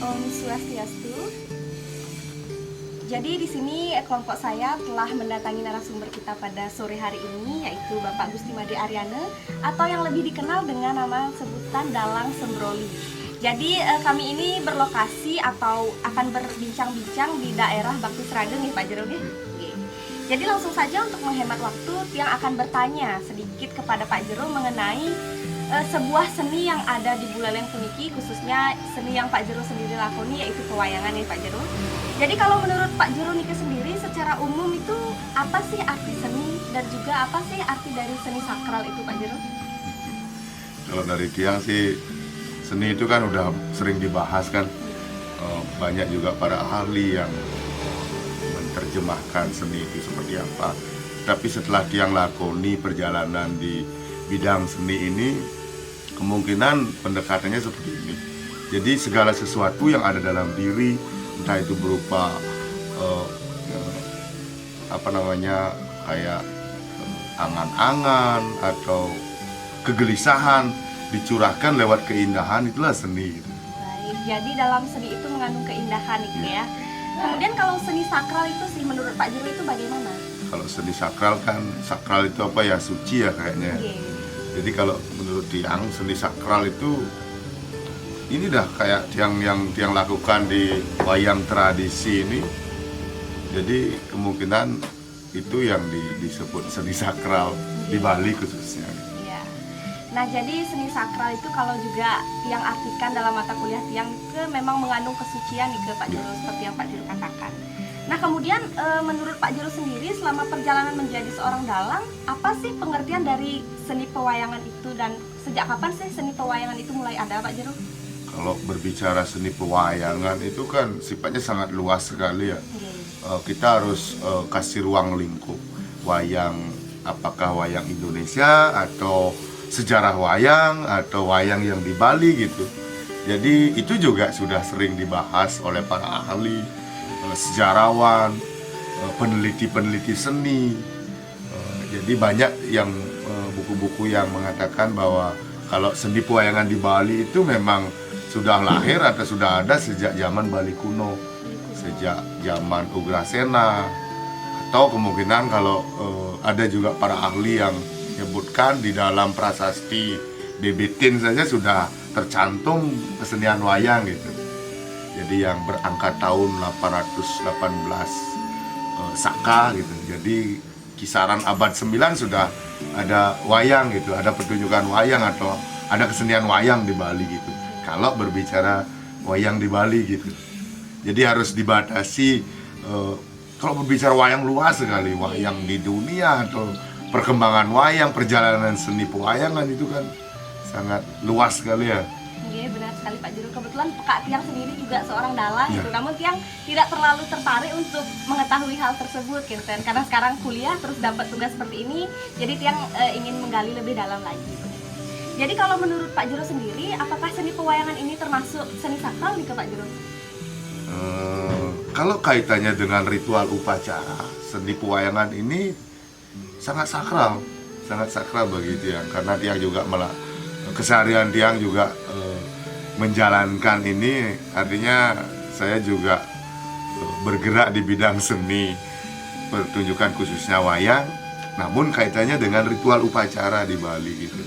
Om Swastiastu. Jadi di sini kelompok saya telah mendatangi narasumber kita pada sore hari ini, yaitu Bapak Gusti Made Aryana atau yang lebih dikenal dengan nama sebutan Dalang Sembroli. Jadi kami ini berlokasi atau akan berbincang-bincang di daerah Bakti Sragen nih Pak Jero. Jadi langsung saja untuk menghemat waktu, yang akan bertanya sedikit kepada Pak Jero mengenai sebuah seni yang ada di Buleleng puniki, khususnya seni yang Pak Jero sendiri lakoni, yaitu pewayangan ya Pak Jero. Jadi kalau menurut Pak Jero niki sendiri secara umum itu apa sih arti seni dan juga apa sih arti dari seni sakral itu Pak Jero? Kalau dari Tiang sih, seni itu kan udah sering dibahas kan. Banyak juga para ahli yang menerjemahkan seni itu seperti apa. Tapi setelah Tiang lakoni perjalanan di bidang seni ini, kemungkinan pendekatannya seperti ini. Jadi segala sesuatu yang ada dalam diri, entah itu berupa kayak angan-angan atau kegelisahan dicurahkan lewat keindahan, itulah seni gitu. Baik, jadi dalam seni itu mengandung keindahan gitu ya. Kemudian kalau seni sakral itu sih menurut Pak Jero itu bagaimana? Kalau seni sakral kan, sakral itu apa ya, suci ya kayaknya. Jadi kalau menurut Tiang, seni sakral itu ini dah kayak yang Tiang lakukan di wayang tradisi ini. Jadi kemungkinan itu yang disebut seni sakral di Bali khususnya. Iya. Nah jadi seni sakral itu kalau juga Tiang artikan dalam mata kuliah Tiang ke memang mengandung kesucian nih ke Pak Jero, seperti yang Pak Jero katakan. Nah kemudian menurut Pak Jero sendiri selama perjalanan menjadi seorang dalang, apa sih pengertian dari seni pewayangan itu dan sejak kapan sih seni pewayangan itu mulai ada Pak Jero? Kalau berbicara seni pewayangan itu kan sifatnya sangat luas sekali ya. Kita harus kasih ruang lingkup. Wayang, apakah wayang Indonesia atau sejarah wayang atau wayang yang di Bali gitu. Jadi itu juga sudah sering dibahas oleh para ahli, sejarawan, peneliti-peneliti seni. Jadi banyak yang buku-buku yang mengatakan bahwa kalau seni pewayangan di Bali itu memang sudah lahir atau sudah ada sejak zaman Bali kuno, sejak zaman Ugrasena, atau kemungkinan kalau ada juga para ahli yang menyebutkan di dalam prasasti Debetin saja sudah tercantum kesenian wayang gitu. Jadi yang berangka tahun 818 Saka gitu. Jadi kisaran abad 9 sudah ada wayang gitu, ada pertunjukan wayang atau ada kesenian wayang di Bali gitu. Kalau berbicara wayang di Bali gitu. Jadi harus dibatasi, kalau berbicara wayang luas sekali, wayang di dunia atau perkembangan wayang, perjalanan seni pewayangan itu kan sangat luas sekali ya. Iya benar sekali Pak Jero. Kebetulan Kak Tiang sendiri juga seorang dalang gitu. Namun Tiang tidak terlalu tertarik untuk mengetahui hal tersebut gitu kan. Karena sekarang kuliah terus dapat tugas seperti ini, jadi Tiang ingin menggali lebih dalam lagi. Jadi kalau menurut Pak Jero sendiri, apakah seni pewayangan ini termasuk seni sakral nih ke Pak Jero? Kalau kaitannya dengan ritual upacara, seni pewayangan ini sangat sakral bagi Tiang, karena Tiang juga keseharian Tiang juga menjalankan ini, artinya saya juga bergerak di bidang seni pertunjukan khususnya wayang, namun kaitannya dengan ritual upacara di Bali gitu.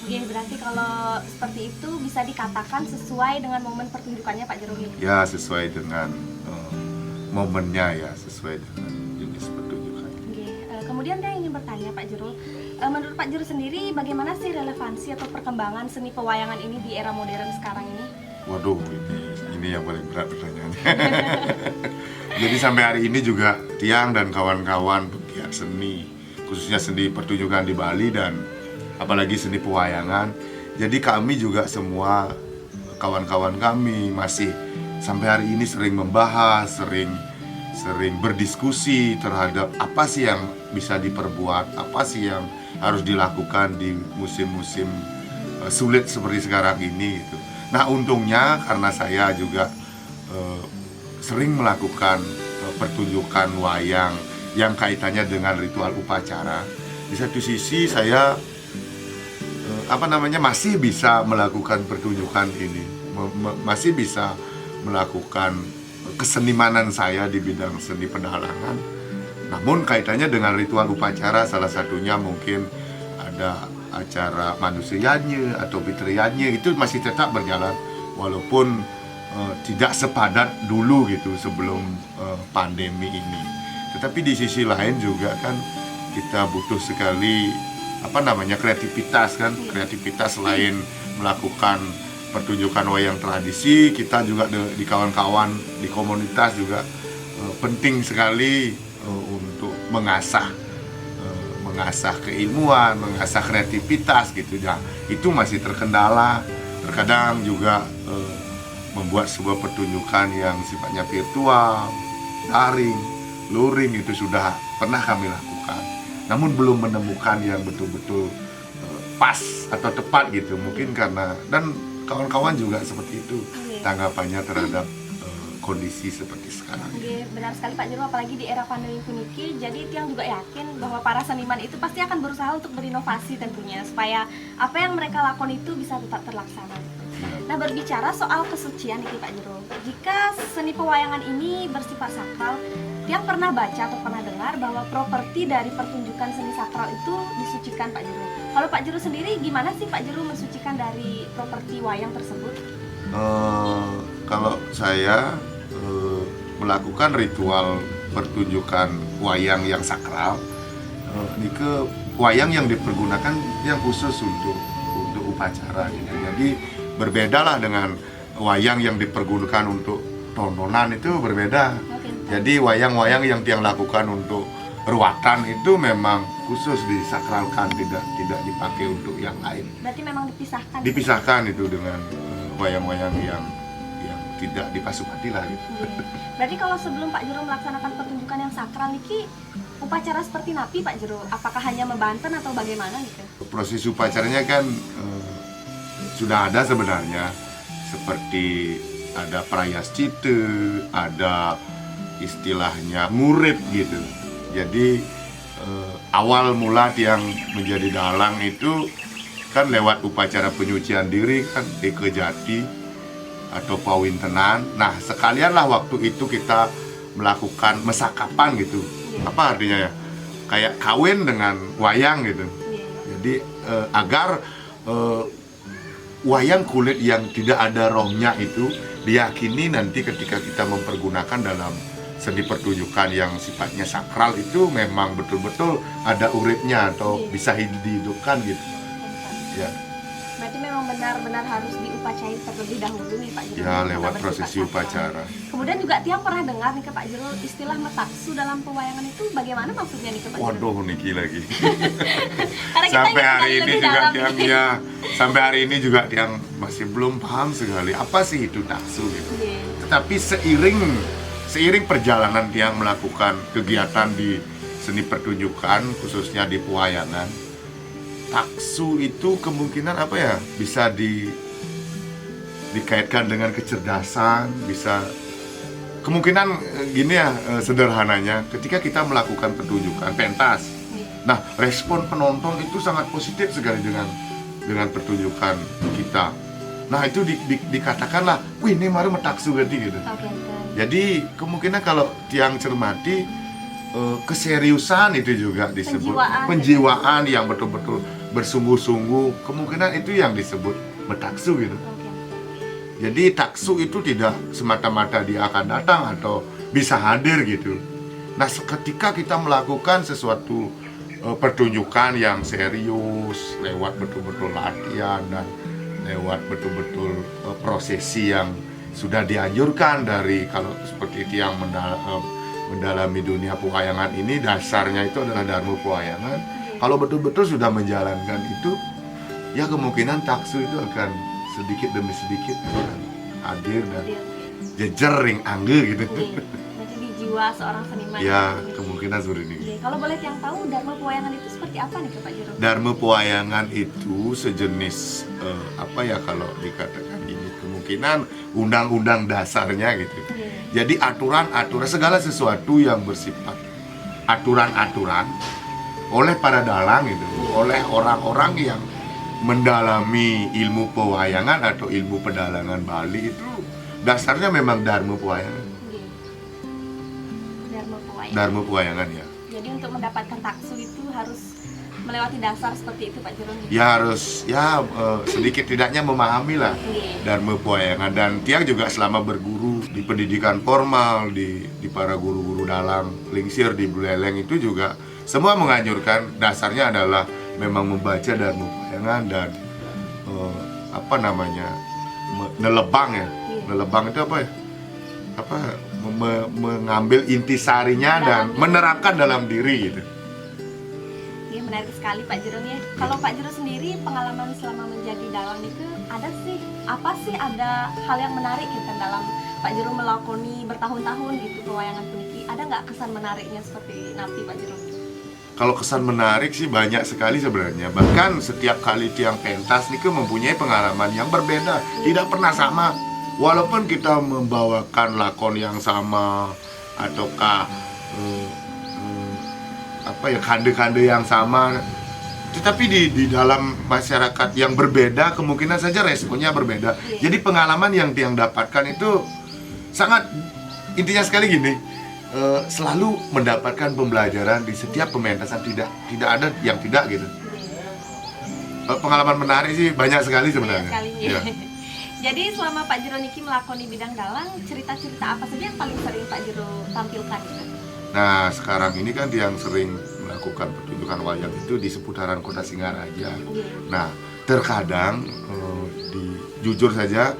Oke, berarti kalau seperti itu bisa dikatakan sesuai dengan momen pertunjukannya Pak Jero ini? Ya, sesuai dengan momennya ya, sesuai dengan jenis pertunjukan. Oke, kemudian saya ingin bertanya Pak Jero, menurut Pak Jero sendiri bagaimana sih relevansi atau perkembangan seni pewayangan ini di era modern sekarang ini? Waduh, ini yang paling berat pertanyaannya. Jadi sampai hari ini juga Tiang dan kawan-kawan pegiat seni, khususnya seni pertunjukan di Bali dan apalagi seni pewayangan. Jadi kami juga semua kawan-kawan kami masih sampai hari ini sering membahas, sering berdiskusi terhadap apa sih yang bisa diperbuat, apa sih yang harus dilakukan di musim-musim sulit seperti sekarang ini gitu. Nah untungnya karena saya juga sering melakukan pertunjukan wayang yang kaitannya dengan ritual upacara. Di satu sisi saya masih bisa melakukan pertunjukan ini masih bisa melakukan kesenimanan saya di bidang seni pedalangan. Namun kaitannya dengan ritual upacara, salah satunya mungkin ada acara manusianya atau fitrianya, itu masih tetap berjalan walaupun tidak sepadat dulu gitu sebelum pandemi ini. Tetapi di sisi lain juga kan kita butuh sekali kreativitas kan, kreativitas selain melakukan pertunjukan wayang tradisi, kita juga di kawan-kawan di komunitas juga penting sekali untuk mengasah keilmuan, mengasah kreativitas gitu ya. Itu masih terkendala. Terkadang juga membuat sebuah pertunjukan yang sifatnya virtual, daring, luring itu sudah pernah kami lakukan. Namun belum menemukan yang betul-betul pas atau tepat gitu. Mungkin karena, dan kawan-kawan juga seperti itu tanggapannya terhadap kondisi seperti sekarang. Oke, benar sekali Pak Jero, apalagi di era pandemi puniki. Jadi Tiang juga yakin bahwa para seniman itu pasti akan berusaha untuk berinovasi tentunya supaya apa yang mereka lakukan itu bisa tetap terlaksana. Nah, berbicara soal kesucian nih Pak Jero, jika seni pewayangan ini bersifat sakral, Tiang pernah baca atau pernah dengar bahwa properti dari pertunjukan seni sakral itu disucikan Pak Jero. Kalau Pak Jero sendiri gimana sih Pak Jero mensucikan dari properti wayang tersebut? Kalau saya melakukan ritual pertunjukan wayang yang sakral, ini ke wayang yang dipergunakan yang khusus untuk upacara gitu. Jadi berbedalah dengan wayang yang dipergunakan untuk tontonan, itu berbeda. Jadi wayang-wayang yang Tiang lakukan untuk ruatan itu memang khusus disakralkan, tidak dipakai untuk yang lain. Berarti memang dipisahkan. Dipisahkan itu dengan wayang-wayang yang tidak dipasupati lah gitu. Berarti kalau sebelum Pak Jero melaksanakan pertunjukan yang sakral niki, upacara seperti napi Pak Jero, apakah hanya membanten atau bagaimana gitu? Proses upacaranya kan sudah ada sebenarnya, seperti ada prayascita, ada istilahnya ngurip gitu. Jadi awal mula yang menjadi dalang itu kan lewat upacara penyucian diri kan, dekejati atau pawintenan. Nah, sekalianlah waktu itu kita melakukan mesakapan gitu. Apa artinya ya? Kayak kawin dengan wayang gitu. Jadi agar wayang kulit yang tidak ada rohnya itu diyakini nanti ketika kita mempergunakan dalam seni pertunjukan yang sifatnya sakral itu memang betul-betul ada uripnya atau bisa dihidupkan gitu. Ya. Berarti memang benar-benar harus diupacarai terlebih dahulu nih Pak Jero. Ya, lewat prosesi upacara. Kemudian juga Tiang pernah dengar nih ke Pak Jero istilah metaksu dalam pewayangan itu bagaimana maksudnya nih ke Pak Jero? Waduh, niki lagi. Sampai hari ini juga Tiang sampai hari ini juga Tiang masih belum paham sekali apa sih itu taksu gitu. Tetapi seiring perjalanan Tiang melakukan kegiatan di seni pertunjukan khususnya di pewayangan, taksu itu kemungkinan bisa dikaitkan dengan kecerdasan, bisa kemungkinan gini ya, sederhananya ketika kita melakukan pertunjukan pentas. Nah, respon penonton itu sangat positif sekali dengan pertunjukan kita. Nah, itu dikatakanlah, wih ini baru metaksu berarti gitu. Jadi kemungkinan kalau Tiang cermati, keseriusan itu juga disebut penjiwaan yang betul-betul bersungguh-sungguh, kemungkinan itu yang disebut metaksu gitu. Jadi taksu itu tidak semata-mata dia akan datang atau bisa hadir gitu. Nah, ketika kita melakukan sesuatu pertunjukan yang serius lewat betul-betul latihan dan lewat betul-betul prosesi yang sudah dianjurkan dari, kalau seperti itu yang mendalami dunia pewayangan ini, dasarnya itu adalah dharma pewayangan. Kalau betul-betul sudah menjalankan itu, ya kemungkinan taksu itu akan sedikit demi sedikit akan hadir dan jejering angge gitu. Nanti di jiwa seorang seniman. Ya, kemungkinan seperti ini. Kalau boleh Tiang tahu, dharma pewayangan itu seperti apa nih Pak Jero? Dharma pewayangan itu sejenis kalau dikatakan ini, kemungkinan undang-undang dasarnya gitu. Jadi aturan-aturan segala sesuatu yang bersifat aturan-aturan oleh para dalang itu, oleh orang-orang mendalami ilmu pewayangan atau ilmu pedalangan Bali itu dasarnya memang Dharma Pewayangan. Dharma Pewayangan. Dharma Pewayangan ya. Jadi untuk mendapatkan taksu itu harus melewati dasar seperti itu Pak Jero. Ya harus sedikit tidaknya memahami lah Dharma Pewayangan, dan Tiang juga selama berguru di pendidikan formal di para guru-guru dalang Lingsir di Buleleng itu juga semua menganjurkan dasarnya adalah memang membaca Dharma Pewayangan dan nelebang ya. Nelebang itu apa ya? Mengambil intisarinya dan menerapkan dalam diri gitu. Iya, menarik sekali Pak Jero ya. Kalau Pak Jero sendiri pengalaman selama menjadi dalang itu ada hal yang menarik gitu dalam Pak Jero melakoni bertahun-tahun gitu pewayangan puniki. Ada nggak kesan menariknya seperti nanti Pak Jero? Kalau kesan menarik sih banyak sekali sebenarnya. Bahkan setiap kali Tiang pentas niku mempunyai pengalaman yang berbeda, tidak pernah sama. Walaupun kita membawakan lakon yang sama ataukah kande-kande yang sama, tetapi di dalam masyarakat yang berbeda kemungkinan saja responnya berbeda. Jadi pengalaman yang Tiang dapatkan itu sangat, intinya sekali gini, selalu mendapatkan pembelajaran di setiap pementasan, tidak ada yang tidak gitu. Pengalaman menarik sih banyak sekali sebenarnya. Ya. Jadi selama Pak Jero niki melakoni bidang dalang, cerita-cerita apa saja yang paling sering Pak Jero tampilkan? Nah sekarang ini kan yang sering melakukan pertunjukan wayang itu di seputaran Kota Singaraja. Nah terkadang jujur saja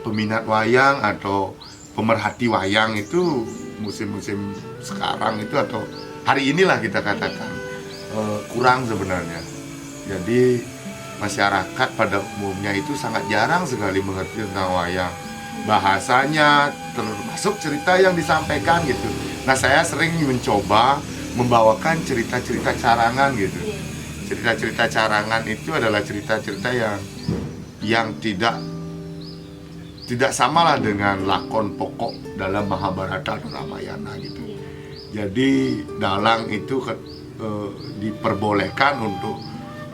peminat wayang atau pemerhati wayang itu musim-musim sekarang itu atau hari inilah kita katakan kurang sebenarnya. Jadi masyarakat pada umumnya itu sangat jarang sekali mengerti tentang wayang. Bahasanya termasuk cerita yang disampaikan gitu. Nah saya sering mencoba membawakan cerita-cerita carangan gitu. Cerita-cerita carangan itu adalah cerita-cerita yang tidak samalah dengan lakon pokok dalam Mahabharata atau Ramayana gitu. Jadi dalang itu diperbolehkan untuk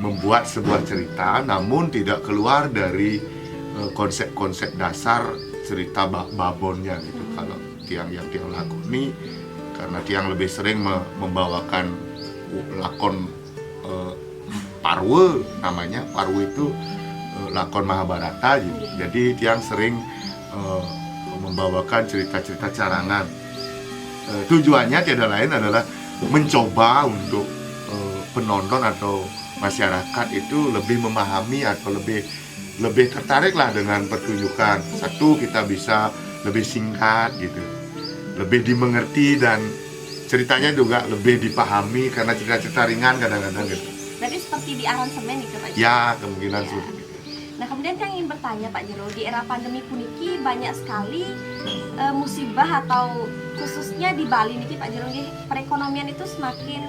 membuat sebuah cerita, namun tidak keluar dari konsep-konsep dasar cerita babonnya gitu. Kalau Tiang lakoni, karena Tiang lebih sering membawakan lakon Parwe namanya. Parwe itu lakon Mahabharata gitu. Jadi Tiang sering membawakan cerita-cerita carangan. Tujuannya tiada lain adalah mencoba untuk penonton atau masyarakat itu lebih memahami atau lebih tertarik lah dengan pertunjukan. Satu, kita bisa lebih singkat gitu, lebih dimengerti, dan ceritanya juga lebih dipahami karena cerita-cerita ringan kadang-kadang gitu. Berarti seperti di aransemen itu Pak Jero? Ya, kemungkinan seperti itu. Nah kemudian saya ingin bertanya Pak Jero, di era pandemi puniki banyak sekali musibah atau khususnya di Bali niki Pak Jero, perekonomian itu semakin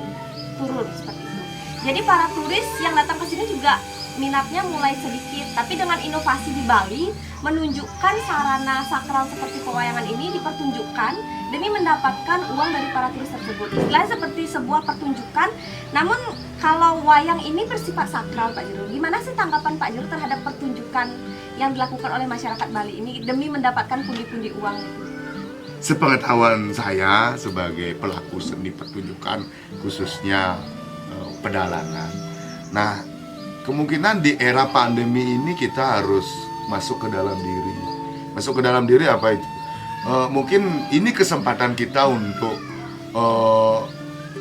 turun seperti itu. Jadi para turis yang datang ke sini juga minatnya mulai sedikit, tapi dengan inovasi di Bali menunjukkan sarana sakral seperti pewayangan ini dipertunjukkan demi mendapatkan uang dari para turis tersebut. Istilahnya seperti sebuah pertunjukan. Namun kalau wayang ini bersifat sakral Pak Jero, gimana sih tanggapan Pak Jero terhadap pertunjukan yang dilakukan oleh masyarakat Bali ini demi mendapatkan pundi-pundi uang itu? Sepengetahuan saya sebagai pelaku seni pertunjukan khususnya pedalangan. Nah, kemungkinan di era pandemi ini kita harus masuk ke dalam diri. Masuk ke dalam diri apa itu? Mungkin ini kesempatan kita untuk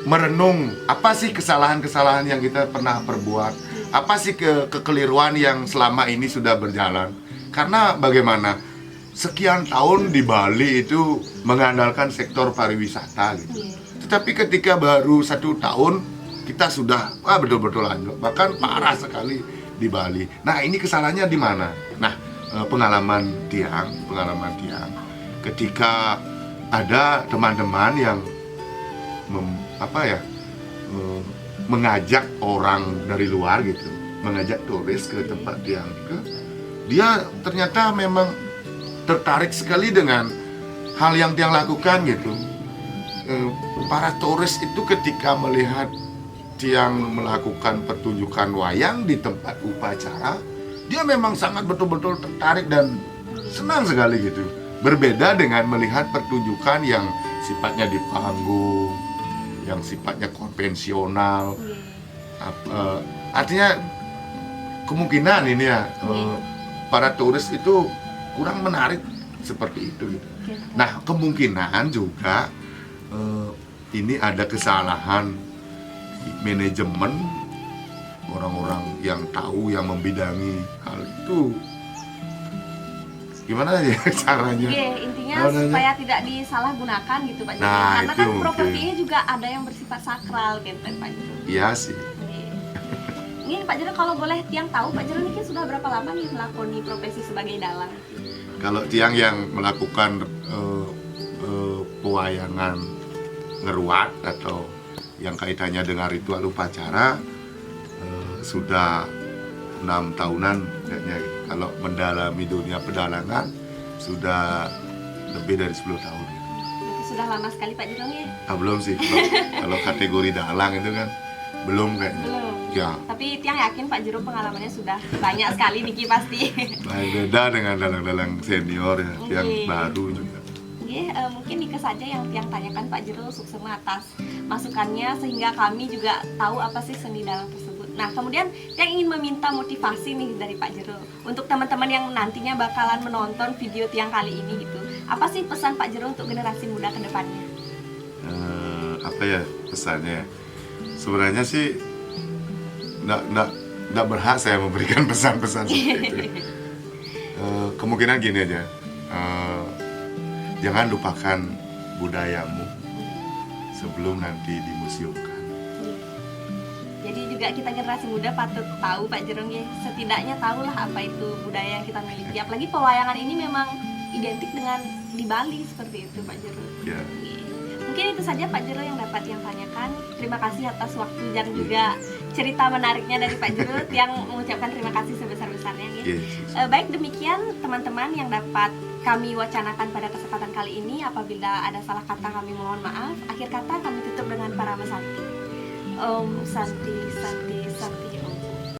merenung apa sih kesalahan-kesalahan yang kita pernah perbuat, apa sih kekeliruan yang selama ini sudah berjalan. Karena bagaimana? Sekian tahun di Bali itu mengandalkan sektor pariwisata gitu. Tetapi ketika baru 1 tahun kita sudah betul-betul lanjut, bahkan parah sekali di Bali. Nah ini kesalahannya di mana? Nah pengalaman Tiang ketika ada teman-teman yang mengajak orang dari luar gitu, mengajak turis ke tempat Tiang, dia ternyata memang tertarik sekali dengan hal yang Tiang lakukan gitu. Para turis itu ketika melihat Tiang melakukan pertunjukan wayang di tempat upacara, dia memang sangat betul-betul tertarik dan senang sekali gitu. Berbeda dengan melihat pertunjukan yang sifatnya di panggung, yang sifatnya konvensional. Artinya kemungkinan ini ya para turis itu kurang menarik seperti itu gitu. Nah, kemungkinan juga ini ada kesalahan manajemen orang-orang yang tahu, yang membidangi hal itu. Gimana ya caranya? Intinya supaya tidak disalahgunakan gitu Pak Jero. Nah, Karena itu kan mungkin. properti ini juga ada yang bersifat sakral gitu Pak Jero. Iya sih. Ini Pak Jero, kalau boleh Tiang tahu, Pak Jero ini sudah berapa lama nih melakoni profesi sebagai dalang? Kalau tiang yang melakukan pewayangan ngeruat atau yang kaitannya dengan ritual upacara sudah 6 tahunan kayaknya. Kalau mendalami dunia pedalangan sudah lebih dari 10 tahun. Itu sudah lama sekali Pak Jero ya? Belum sih, kalau kategori dalang itu kan belum kayaknya. Belum. Ya, Tapi Tiang yakin Pak Jero pengalamannya sudah banyak sekali Niki pasti. beda dengan dalang-dalang senior ya, yang Oke. baru juga. Mungkin Nike saja yang Tiang tanyakan Pak Jero, suksema atas masukannya sehingga kami juga tahu apa sih seni dalang tersebut. Nah, kemudian Tiang ingin meminta motivasi nih dari Pak Jero untuk teman-teman yang nantinya bakalan menonton video Tiang kali ini gitu. Apa sih pesan Pak Jero untuk generasi muda ke depannya? Apa ya pesannya? Sebenarnya sih nggak berhak saya memberikan pesan-pesan seperti itu. Kemungkinan gini aja, jangan lupakan budayamu sebelum nanti dimuseumkan. Jadi juga kita generasi muda patut tahu Pak Jero ya, setidaknya tahulah apa itu budaya yang kita miliki. Apalagi pewayangan ini memang identik dengan di Bali seperti itu Pak Jero. Ya. Mungkin itu saja Pak Jero yang dapat yang tanyakan. Terima kasih atas waktu dan juga cerita menariknya dari Pak Jero yang mengucapkan terima kasih sebesar-besarnya ya. Yes. Baik, demikian teman-teman yang dapat kami wacanakan pada kesempatan kali ini. Apabila ada salah kata kami mohon maaf. Akhir kata kami tutup dengan Parama Santi. Om Santi Santi Santi Om.